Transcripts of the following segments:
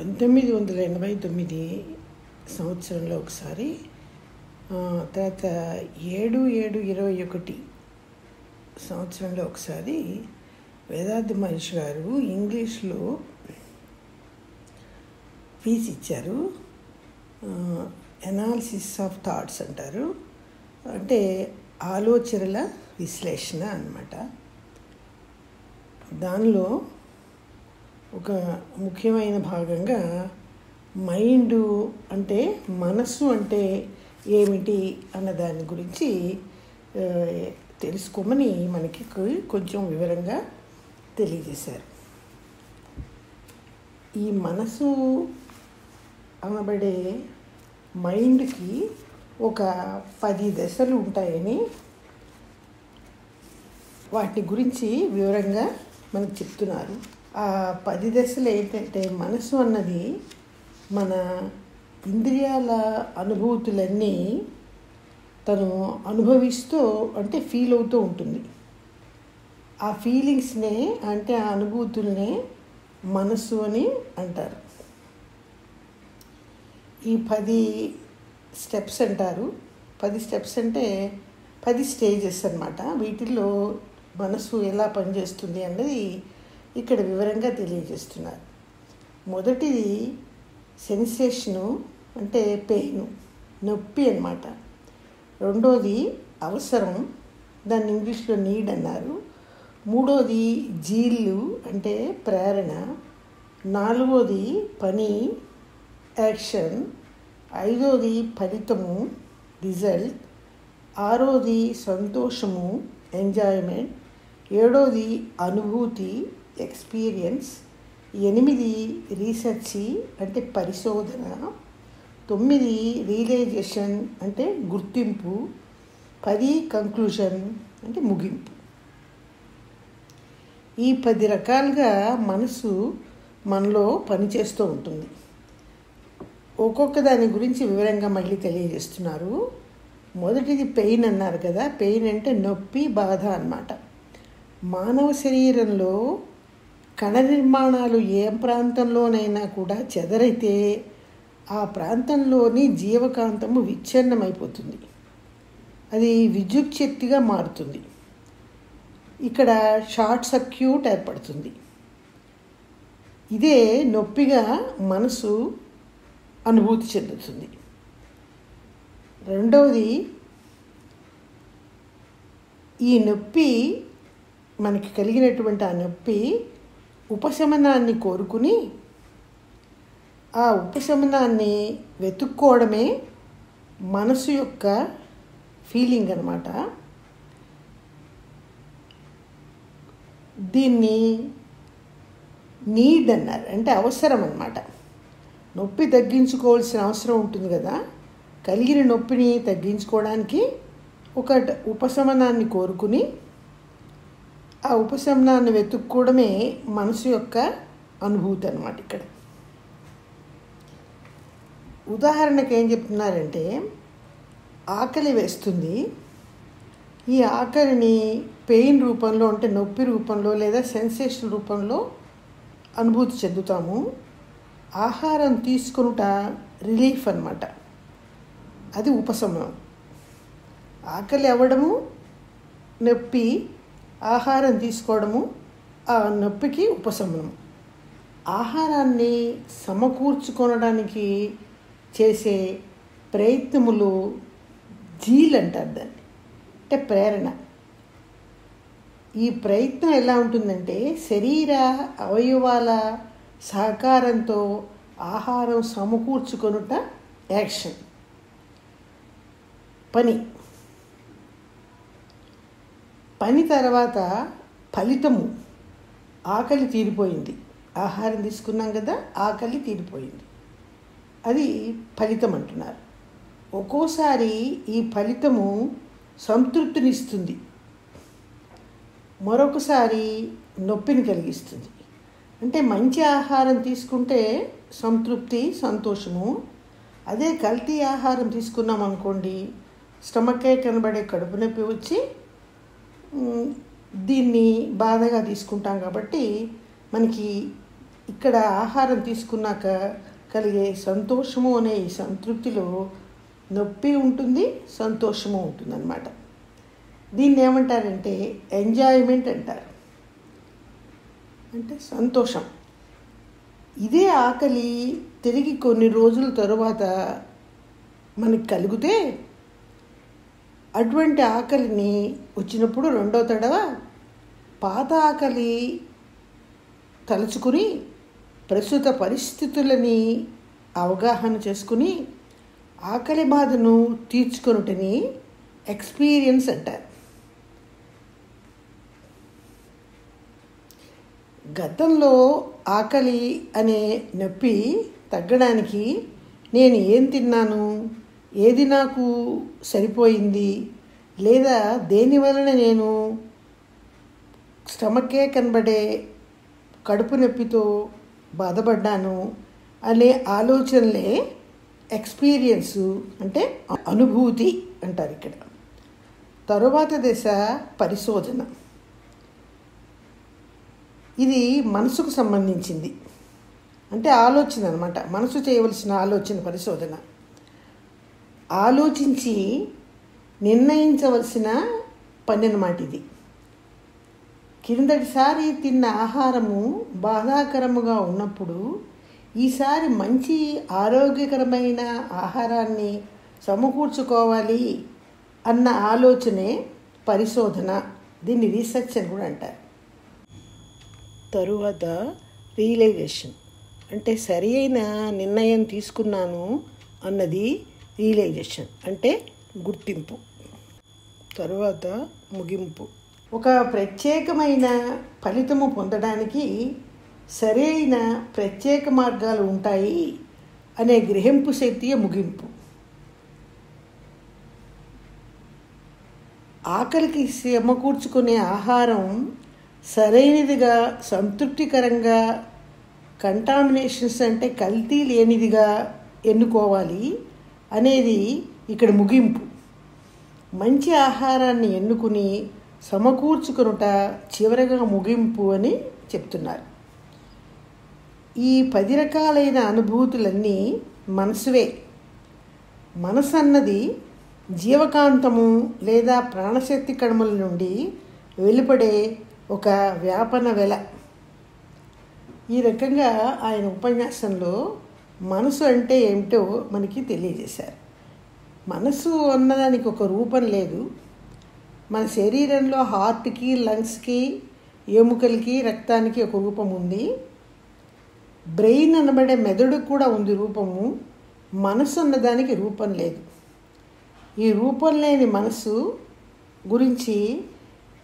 1989 సంవత్సరంలో ఒకసారి, తర్వాత 7/7/21 సంవత్సరంలో ఒకసారి వేదాద్రి మహర్షి గారు ఇంగ్లీష్లో పీస్ ఇచ్చారు. ఎనాలిసిస్ ఆఫ్ థాట్స్ అంటారు, అంటే ఆలోచనల విశ్లేషణ అన్నమాట. దానిలో ఒక ముఖ్యమైన భాగంగా మైండ్ అంటే మనస్సు అంటే ఏమిటి అన్న దాని గురించి తెలుసుకోమని మనకి కొంచెం వివరంగా తెలియజేశారు. ఈ మనసు అనబడే మైండ్కి ఒక 10 దశలు ఉంటాయని, వాటి గురించి వివరంగా మనకు చెప్తున్నారు. ఆ 10 దశలు ఏంటంటే, మనసు అన్నది మన ఇంద్రియాల అనుభూతులన్నీ తను అనుభవిస్తూ అంటే ఫీల్ అవుతూ ఉంటుంది. ఆ ఫీలింగ్స్నే అంటే ఆ అనుభూతులనే మనసు అని అంటారు. ఈ 10 స్టెప్స్ అంటారు. 10 స్టెప్స్ అంటే 10 స్టేజెస్ అన్నమాట. వీటిల్లో మనసు ఎలా పనిచేస్తుంది అన్నది ఇక్కడ వివరంగా తెలియజేస్తున్నారు. మొదటిది సెన్సేషను, అంటే పెయిన్, నొప్పి అన్నమాట. రెండోది అవసరం, దాన్ని ఇంగ్లీష్లో నీడ్ అన్నారు. మూడోది జీళ్ళు, అంటే ప్రేరణ. నాలుగోది పని, యాక్షన్. ఐదోది ఫలితము, రిజల్ట్. ఆరోది సంతోషము, ఎంజాయ్మెంట్. ఏడోది అనుభూతి, ఎక్స్పీరియన్స్. 8 రీసెర్చ్, అంటే పరిశోధన. 9 రియలైజేషన్, అంటే గుర్తింపు. 10 కంక్లూజన్, అంటే ముగింపు. ఈ 10 రకాలుగా మనసు మనలో పనిచేస్తూ ఉంటుంది. ఒక్కొక్క దాని గురించి వివరంగా మళ్ళీ తెలియజేస్తున్నారు. మొదటిది పెయిన్ అన్నారు కదా. పెయిన్ అంటే నొప్పి, బాధ అన్నమాట. మానవ శరీరంలో కణ నిర్మాణాలు ఏ ప్రాంతంలోనైనా కూడా చెదరైతే ఆ ప్రాంతంలోని జీవకాంతము విచ్ఛిన్నమైపోతుంది. అది విద్యుత్ శక్తిగా మారుతుంది. ఇక్కడ షార్ట్ సర్క్యూట్ ఏర్పడుతుంది. ఇదే నొప్పిగా మనసు అనుభూతి చెందుతుంది. రెండవది, ఈ నొప్పి మనకి కలిగినటువంటి ఆ నొప్పి ఉపశమనాన్ని కోరుకుని ఆ ఉపశమనాన్ని వెతుక్కోవడమే మనసు యొక్క ఫీలింగ్ అన్నమాట. దీన్ని నీడ్ అన్నారు, అంటే అవసరం అన్నమాట. నొప్పి తగ్గించుకోవాల్సిన అవసరం ఉంటుంది కదా. కలిగిన నొప్పిని తగ్గించుకోవడానికి ఒక ఉపశమనాన్ని కోరుకుని ఆ ఉపశమనాన్ని వెతుక్కోవడమే మనసు యొక్క అనుభూతి అన్నమాట. ఇక్కడ ఉదాహరణకు ఏం చెప్తున్నారంటే, ఆకలి వేస్తుంది. ఈ ఆకలిని పెయిన్ రూపంలో, అంటే నొప్పి రూపంలో లేదా సెన్సేషన్ రూపంలో అనుభూతి చెందుతాము. ఆహారం తీసుకొనుట రిలీఫ్ అన్నమాట, అది ఉపశమనం. ఆకలి అవ్వడము నొప్పి, ఆహారం తీసుకోవడము ఆ నొప్పికి ఉపశమనం. ఆహారాన్ని సమకూర్చుకొనడానికి చేసే ప్రయత్నములు జీల్ అంటారు దాన్ని, అంటే ప్రేరణ. ఈ ప్రయత్నం ఎలా ఉంటుందంటే, శరీర అవయవాల సహకారంతో ఆహారం సమకూర్చుకొనుట యాక్షన్. పని తర్వాత ఫలితము, ఆకలి తీరిపోయింది. ఆహారం తీసుకున్నాం కదా, ఆకలి తీరిపోయింది, అది ఫలితం అంటున్నారు. ఒక్కోసారి ఈ ఫలితము సంతృప్తినిస్తుంది, మరొకసారి నొప్పిని కలిగిస్తుంది. అంటే మంచి ఆహారం తీసుకుంటే సంతృప్తి, సంతోషము. అదే కల్తీ ఆహారం తీసుకున్నాం అనుకోండి, స్టమక్కే కనబడే కడుపు నొప్పి వచ్చి దీన్ని బాధగా తీసుకుంటాం. కాబట్టి మనకి ఇక్కడ ఆహారం తీసుకున్నాక కలిగే సంతోషము అనే ఈ సంతృప్తిలో నొప్పి ఉంటుంది, సంతోషము ఉంటుందన్నమాట. దీన్ని ఏమంటారంటే ఎంజాయ్మెంట్ అంటారు, అంటే సంతోషం. ఇదే ఆకలి తిరిగి కొన్ని రోజుల తరువాత మనకి కలిగితే అటువంటి ఆకలిని వచ్చినప్పుడు రెండో తడవ పాత ఆకలి తలుచుకుని ప్రస్తుత పరిస్థితులని అవగాహన చేసుకుని ఆకలి బాధను తీర్చుకొనుటని ఎక్స్పీరియన్స్ అంటారు. గతంలో ఆకలి అనే నొప్పి తగ్గడానికి నేను ఏం తిన్నాను, ఏది నాకు సరిపోయింది, లేదా దేని వలన నేను స్టమకే కనబడే కడుపు నొప్పితో బాధపడ్డాను అనే ఆలోచనలే ఎక్స్పీరియన్సు, అంటే అనుభూతి అంటారు ఇక్కడ. తరువాత దశ పరిశోధన. ఇది మనసుకు సంబంధించింది, అంటే ఆలోచన అన్నమాట. మనసు చేయవలసిన ఆలోచన పరిశోధన. ఆలోచించి నిర్ణయించవలసిన పని అన్నమాట ఇది. కిందటిసారి తిన్న ఆహారము బాధాకరముగా ఉన్నప్పుడు ఈసారి మంచి ఆరోగ్యకరమైన ఆహారాన్ని సమకూర్చుకోవాలి అన్న ఆలోచనే పరిశోధన. దీన్ని రీసెర్చ్ అని కూడా అంటారు. తరువాత రియలైజేషన్, అంటే సరి అయిన నిర్ణయం తీసుకున్నాను అన్నది రియలైజేషన్, అంటే గుర్తింపు. తరువాత ముగింపు. ఒక ప్రత్యేకమైన ఫలితము పొందడానికి సరైన ప్రత్యేక మార్గాలు ఉంటాయి అనే గ్రహింపు శక్తియే ముగింపు. ఆకలికి సమకూర్చుకునే ఆహారం సరైనదిగా, సంతృప్తికరంగా, కంటామినేషన్స్ అంటే కల్తీ లేనిదిగా ఎన్నుకోవాలి అనేది ఇక్కడ ముగింపు. మంచి ఆహారాన్ని ఎన్నుకుని సమకూర్చుకొనుట చివరగా ముగింపు అని చెప్తున్నారు. ఈ 10 రకాలైన అనుభూతులన్నీ మనసువే. మనసు అన్నది జీవకాంతము లేదా ప్రాణశక్తి కణముల నుండి వెలువడే ఒక వ్యాపన వెల. ఈ రకంగా ఆయన ఉపన్యాసంలో మనసు అంటే ఏమిటో మనకి తెలియజేశారు. మనసు అన్నదానికి ఒక రూపం లేదు. మన శరీరంలో హార్ట్కి, లంగ్స్కి, ఎముకలకి, రక్తానికి ఒక రూపం ఉంది. బ్రెయిన్ అనబడే మెదడుకు కూడా ఉంది రూపము. మనసు అన్నదానికి రూపం లేదు. ఈ రూపం లేని మనసు గురించి,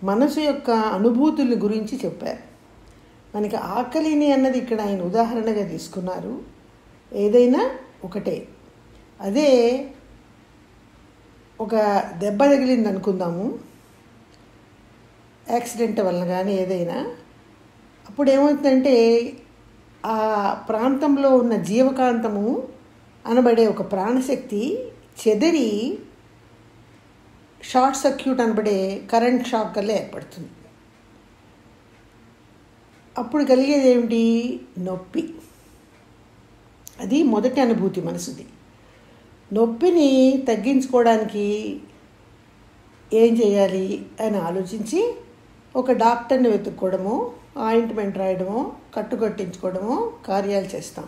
మనసు యొక్క అనుభూతుల గురించి చెప్పారు. మనకి ఆకలిని అన్నది ఇక్కడ ఆయన ఉదాహరణగా తీసుకున్నారు. ఏదైనా ఒకటే. అదే ఒక దెబ్బ తగిలింది అనుకుందాము, యాక్సిడెంట్ వలన కానీ ఏదైనా, అప్పుడు ఏమవుతుందంటే ఆ ప్రాంతంలో ఉన్న జీవకాంతము అనబడే ఒక ప్రాణశక్తి చెదరి షార్ట్ సర్క్యూట్ అనబడే కరెంట్ షాక్ వల్ల ఏర్పడుతుంది. అప్పుడు కలిగేది ఏమిటి? నొప్పి. అది మొదటి అనుభూతి మనసుది. నొప్పిని తగ్గించుకోవడానికి ఏం చేయాలి అని ఆలోచించి ఒక డాక్టర్ని వెతుక్కోవడము, ఆయింట్మెంట్ రాయడమో, కట్టుకట్టించుకోవడమో కార్యాలు చేస్తాం.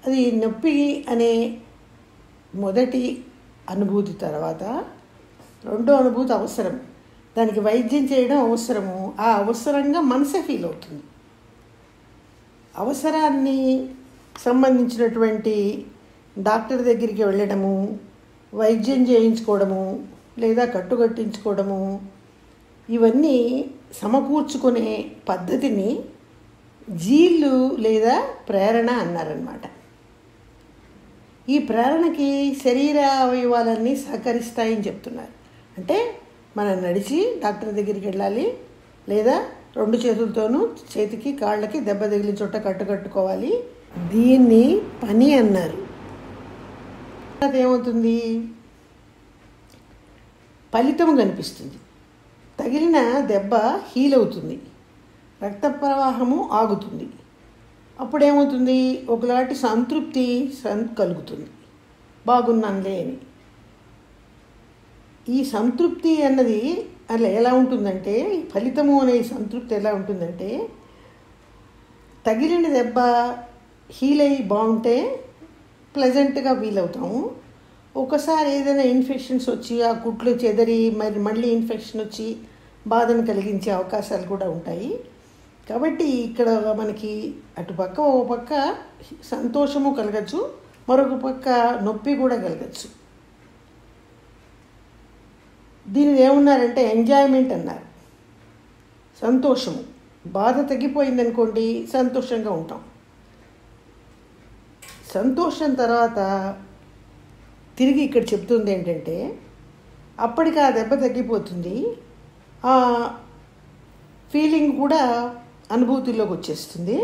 అది నొప్పి అనే మొదటి అనుభూతి. తర్వాత రెండో అనుభూతి అవసరం. దానికి వైద్యం చేయడం అవసరము. ఆ అవసరంగా మనసే ఫీల్ అవుతుంది. అవసరాన్ని సంబంధించినటువంటి డాక్టర్ దగ్గరికి వెళ్ళడము, వైద్యం చేయించుకోవడము, లేదా కట్టుకట్టించుకోవడము, ఇవన్నీ సమకూర్చుకునే పద్ధతిని జీళ్ళు లేదా ప్రేరణ అన్నారన్నమాట. ఈ ప్రేరణకి శరీర అవయవాలన్నీ సహకరిస్తాయని చెప్తున్నారు. అంటే మనం నడిచి డాక్టర్ దగ్గరికి వెళ్ళాలి, లేదా 2 చేతులతోనూ చేతికి, కాళ్ళకి దెబ్బ తగిలిన చోట కట్టుకోవాలి. దీన్ని పని అన్నారు. ఏమవుతుంది? ఫలితం కనిపిస్తుంది. తగిలిన దెబ్బ హీల్ అవుతుంది, రక్త ప్రవాహము ఆగుతుంది, అప్పుడేమవుతుంది, ఒకలాంటి సంతృప్తి కలుగుతుంది, బాగున్నానులే అని. ఈ సంతృప్తి అన్నది అలా ఎలా ఉంటుందంటే, ఫలితము అనే సంతృప్తి ఎలా ఉంటుందంటే, తగిలిన దెబ్బ హీల్ అయ్యి బాగుంటే ప్లెజెంట్గా ఫీల్ అవుతాము. ఒకసారి ఏదైనా ఇన్ఫెక్షన్స్ వచ్చి ఆ కుట్లు చెదరి మళ్ళీ ఇన్ఫెక్షన్ వచ్చి బాధను కలిగించే అవకాశాలు కూడా ఉంటాయి. కాబట్టి ఇక్కడ మనకి అటుపక్క ఒక పక్క సంతోషము కలగచ్చు, మరొక పక్క నొప్పి కూడా కలగచ్చు. దీనిని ఏమన్నారంటే ఎంజాయ్మెంట్ అన్నారు. సంతోషము, బాధ తగ్గిపోయిందనుకోండి సంతోషంగా ఉంటాం. సంతోషం తర్వాత తిరిగి ఇక్కడ చెప్తుంది ఏంటంటే, అప్పటికి ఆ దెబ్బ తగ్గిపోతుంది, ఆ ఫీలింగ్ కూడా అనుభూతిలోకి వచ్చేస్తుంది.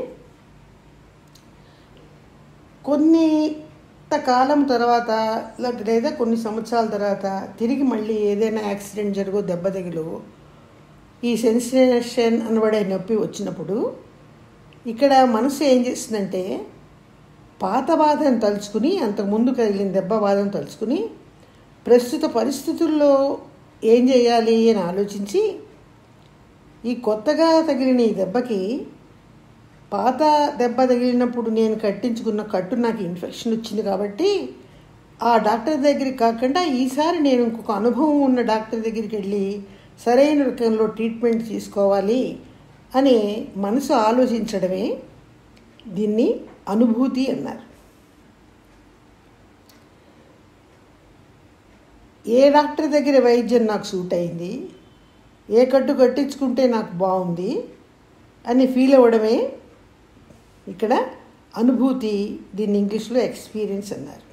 కొంతకాలం తర్వాత లేదా కొన్ని సంవత్సరాల తర్వాత తిరిగి మళ్ళీ ఏదైనా యాక్సిడెంట్ జరుగో, దెబ్బ తగిలో ఈ సెన్సేషన్ అనబడే నొప్పి వచ్చినప్పుడు ఇక్కడ మనసు ఏం చేస్తుందంటే, పాత బాధను తలుచుకుని, అంతకుముందు కలిగిన దెబ్బ బాధను తలుచుకుని ప్రస్తుత పరిస్థితుల్లో ఏం చేయాలి అని ఆలోచించి, ఈ కొత్తగా తగిలిన ఈ దెబ్బకి, పాత దెబ్బ తగిలినప్పుడు నేను కట్టించుకున్న కట్టు నాకు ఇన్ఫెక్షన్ వచ్చింది కాబట్టి ఆ డాక్టర్ దగ్గరికి కాకుండా ఈసారి నేను ఇంకొక అనుభవం ఉన్న డాక్టర్ దగ్గరికి వెళ్ళి సరైన రకంలో ట్రీట్మెంట్ తీసుకోవాలి అని మనసు ఆలోచించడమే దీన్ని అనుభూతి అన్నారు. ఏ డాక్టర్ దగ్గర వైద్యం నాకు సూట్ అయింది, ఏ కట్టు కట్టించుకుంటే నాకు బాగుంది అని ఫీల్ అవ్వడమే ఇక్కడ అనుభూతి. దీన్ని ఇంగ్లీష్లో ఎక్స్పీరియన్స్ అన్నారు.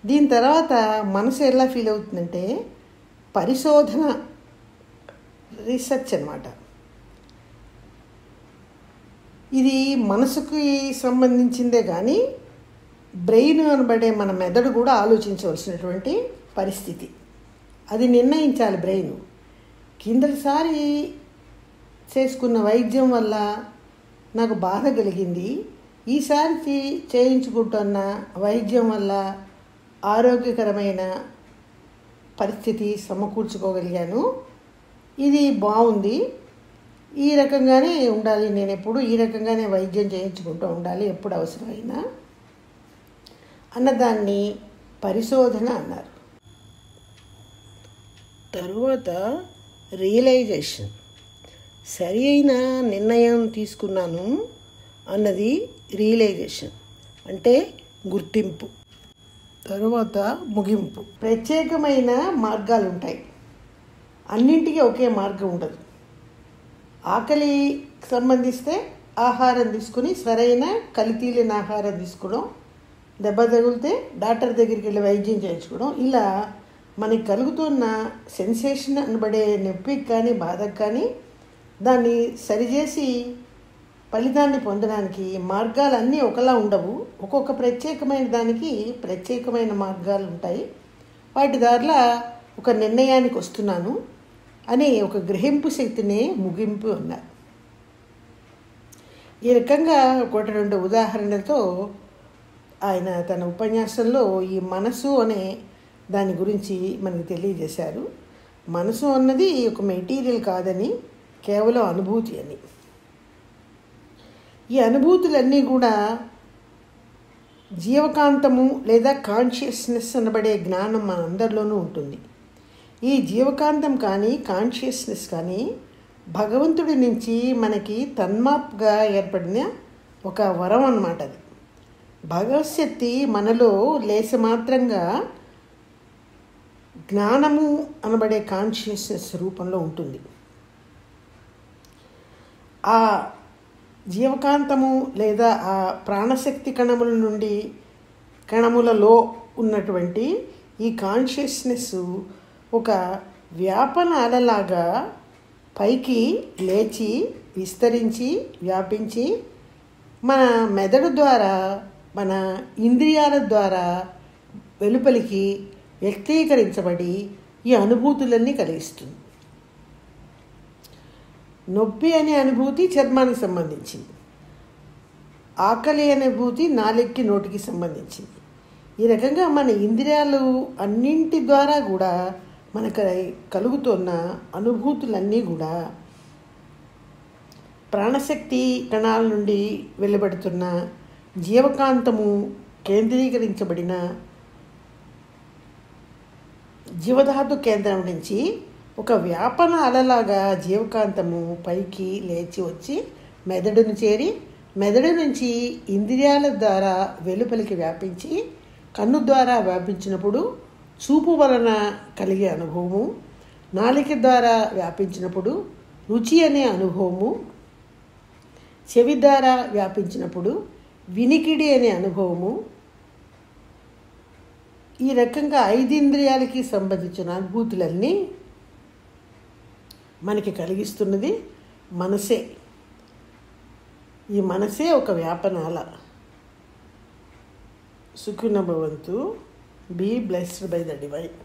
దీని తర్వాత మనసు ఎలా ఫీల్ అవుతుందంటే, పరిశోధన, రీసెర్చ్ అన్నమాట. ఇది మనసుకి సంబంధించిందే కానీ బ్రెయిన్ అనబడే మన మెదడు కూడా ఆలోచించవలసినటువంటి పరిస్థితి. అది నిర్ణయించాలి బ్రెయిన్. కిందటిసారి చేసుకున్న వైద్యం వల్ల నాకు బాధ కలిగింది, ఈసారి చేయించుకుంటున్న వైద్యం వల్ల ఆరోగ్యకరమైన పరిస్థితి సమకూర్చుకోగలిగాను, ఇది బాగుంది, ఈ రకంగానే ఉండాలి, నేను ఎప్పుడు ఈ రకంగానే వైద్యం చేయించుకుంటూ ఉండాలి ఎప్పుడు అవసరమైనా అన్నదాన్ని పరిశోధన అన్నారు. తరువాత రియలైజేషన్, సరి అయిన నిర్ణయం తీసుకున్నాను అన్నది రియలైజేషన్ అంటే గుర్తింపు. తరువాత ముగింపు. ప్రత్యేకమైన మార్గాలు ఉంటాయి, అన్నింటికీ ఒకే మార్గం ఉండదు. ఆకలికి సంబంధిస్తే ఆహారం తీసుకుని సరైన కలితీలిన ఆహారం తీసుకోవడం, దెబ్బ తగిలితే డాక్టర్ దగ్గరికి వెళ్ళి వైద్యం చేయించుకోవడం, ఇలా మనకి కలుగుతున్న సెన్సేషన్ అనబడే నొప్పికి కానీ బాధకు కానీ దాన్ని సరిచేసి ఫలితాన్ని పొందడానికి మార్గాలన్నీ ఒకలా ఉండవు. ఒక్కొక్క ప్రత్యేకమైన దానికి ప్రత్యేకమైన మార్గాలు ఉంటాయి. వాటి దారిలో ఒక నిర్ణయానికి వస్తున్నాను అని ఒక గ్రహింపు శక్తిని ముగింపు అన్నారు. ఈ రకంగా ఒకటి రెండు ఉదాహరణలతో ఆయన తన ఉపన్యాసంలో ఈ మనసు అనే దాని గురించి మనకు తెలియజేశారు. మనసు అన్నది ఒక మెటీరియల్ కాదని, కేవలం అనుభూతి అని. ఈ అనుభూతులన్నీ కూడా జీవకాంతము లేదా కాన్షియస్నెస్ అనబడే జ్ఞానం మన అందరిలోనూ ఉంటుంది. ఈ జీవకాంతం కానీ కాన్షియస్నెస్ కానీ భగవంతుడి నుంచి మనకి తన్మాప్గా ఏర్పడిన ఒక వరం అన్నమాట. అది భగవశక్తి మనలో లేసమాత్రంగా జ్ఞానము అనబడే కాన్షియస్నెస్ రూపంలో ఉంటుంది. ఆ జీవకాంతము లేదా ఆ ప్రాణశక్తి కణముల నుండి కణములలో ఉన్నటువంటి ఈ కాన్షియస్నెస్ ఒక వ్యాపన అలలాగా పైకి లేచి విస్తరించి వ్యాపించి మన మెదడు ద్వారా మన ఇంద్రియాల ద్వారా వెలుపలికి వ్యక్తీకరించబడి ఈ అనుభూతులన్నీ కలిగిస్తుంది. నొప్పి అనే అనుభూతి చర్మానికి సంబంధించింది. ఆకలి అనుభూతి నాలుగుకి నోటికి సంబంధించింది. ఈ రకంగా మన ఇంద్రియాలు అన్నింటి ద్వారా కూడా మనకు కలుగుతున్న అనుభూతులన్నీ కూడా ప్రాణశక్తి కణాల నుండి వెలువడుతున్న జీవకాంతము కేంద్రీకరించబడిన జీవధాతు కేంద్రం నుంచి ఒక వ్యాపన అలలాగా జీవకాంతము పైకి లేచి వచ్చి మెదడును చేరి మెదడు నుంచి ఇంద్రియాల ద్వారా వెలుపలికి వ్యాపించి కన్ను ద్వారా వ్యాపించినప్పుడు చూపు వలన కలిగే అనుభవము, నాలిక ద్వారా వ్యాపించినప్పుడు రుచి అనే అనుభవము, చెవి ద్వారా వ్యాపించినప్పుడు వినికిడి అనే అనుభవము, ఈ రకంగా 5 ఇంద్రియాలకి సంబంధించిన అనుభూతులన్నీ మనకి కలిగిస్తున్నది మనసే. ఈ మనసే ఒక వ్యాపనాల. సుఖినో భవంతు. Be blessed by the divine.